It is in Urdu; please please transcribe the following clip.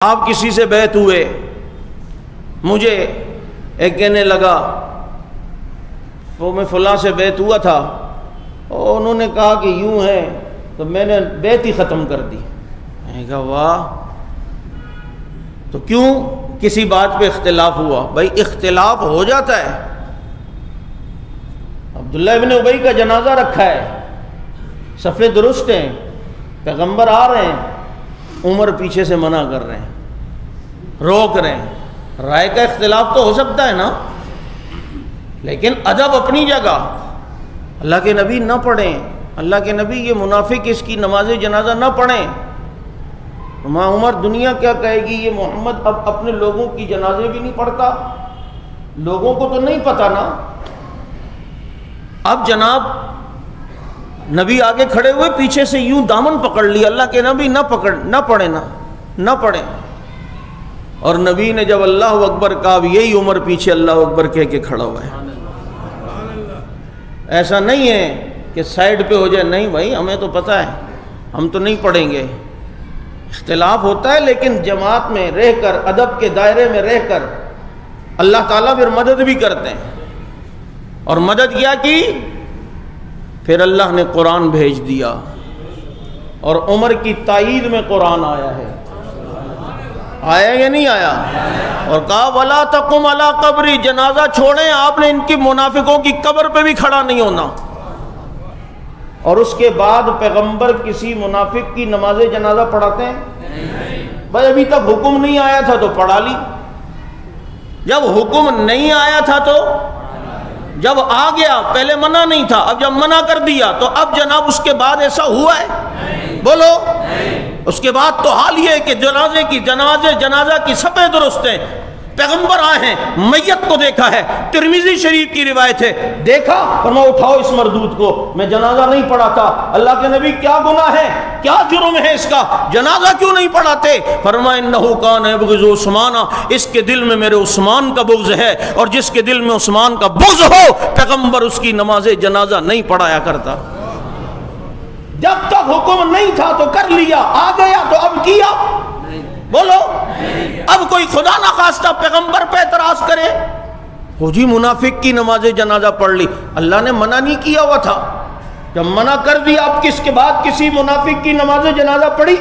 آپ کسی سے بیعت ہوئے، مجھے ایک کہنے لگا وہ میں فلاں سے بیعت ہوا تھا اور انہوں نے کہا کہ یوں ہے تو میں نے بیعت ہی ختم کر دی۔ میں نے کہا واہ، تو کیوں کسی بات پہ اختلاف ہوا؟ بھائی اختلاف ہو جاتا ہے۔ عبداللہ ابن ابی کا جنازہ رکھا ہے، صفے درست ہیں، پیغمبر آ رہے ہیں، عمر پیچھے سے منع کر رہے ہیں، روک رہے ہیں۔ رائے کا اختلاف تو ہو سکتا ہے نا، لیکن ادب اپنی جگہ۔ اللہ کے نبی نہ پڑھیں، اللہ کے نبی یہ منافق اس کی نماز جنازہ نہ پڑھیں۔ ماں عمر دنیا کیا کہے گی، یہ محمد اب اپنے لوگوں کی جنازے بھی نہیں پڑھتا؟ لوگوں کو تو نہیں پتا نا۔ اب جناب نبی آگے کھڑے ہوئے، پیچھے سے یوں دامن پکڑ لیا، اللہ کے نبی نہ پڑھیں۔ اور نبی نے جب اللہ اکبر کہا، یہی عمر پیچھے اللہ اکبر کہہ کے کھڑا ہوا ہے۔ ایسا نہیں ہے کہ سائیڈ پہ ہو جائے، نہیں بھائی ہمیں تو پتہ ہے، ہم تو نہیں پڑھیں گے۔ اختلاف ہوتا ہے لیکن جماعت میں رہ کر، ادب کے دائرے میں رہ کر اللہ تعالیٰ پھر مدد بھی کرتے ہیں۔ اور مدد کیا کی؟ پھر اللہ نے قرآن بھیج دیا، اور عمر کی تائید میں قرآن آیا ہے۔ آیا یا نہیں آیا؟ اور کہا وَلَا تَقُمْ عَلَىٰ قَبْرِ، جنازہ چھوڑیں، آپ نے ان کی منافقوں کی قبر پہ بھی کھڑا نہیں ہونا۔ اور اس کے بعد پیغمبر کسی منافق کی نماز جنازہ پڑھاتے ہیں؟ بھائی ابھی تک حکم نہیں آیا تھا تو پڑھا لی، جب حکم نہیں آیا تھا تو، جب آ گیا پہلے منع نہیں تھا، اب جب منع کر دیا تو اب جناب اس کے بعد ایسا ہوا ہے؟ بولو۔ اس کے بعد تو حال یہ ہے کہ جنازہ کی صفیں درست ہیں، پیغمبر آئے ہیں، میت کو دیکھا ہے، ترمذی شریف کی روایت ہے، دیکھا فرمایا اٹھاؤ اس مردود کو، میں جنازہ نہیں پڑھاتا۔ اللہ کے نبی کیا گناہ ہے، کیا جرم ہے اس کا، جنازہ کیوں نہیں پڑھاتے؟ فرمایا انہ کان یبغض عثمان، اس کے دل میں میرے عثمان کا بغض ہے، اور جس کے دل میں عثمان کا بغض ہو پیغمبر اس کی نماز جنازہ نہیں پڑھایا کرتا۔ جب تک حکم نہیں تھا تو کر لیا، آ گیا تو اب کیا؟ بولو۔ اب کوئی خدا نخواستہ پیغمبر پہ اعتراض کرے، ہو جی منافق کی نماز جنازہ پڑھ لی، اللہ نے منع نہیں کیا ہوا تھا؟ جب منع کر دیا اب کس کے بعد کسی منافق کی نماز جنازہ پڑھی؟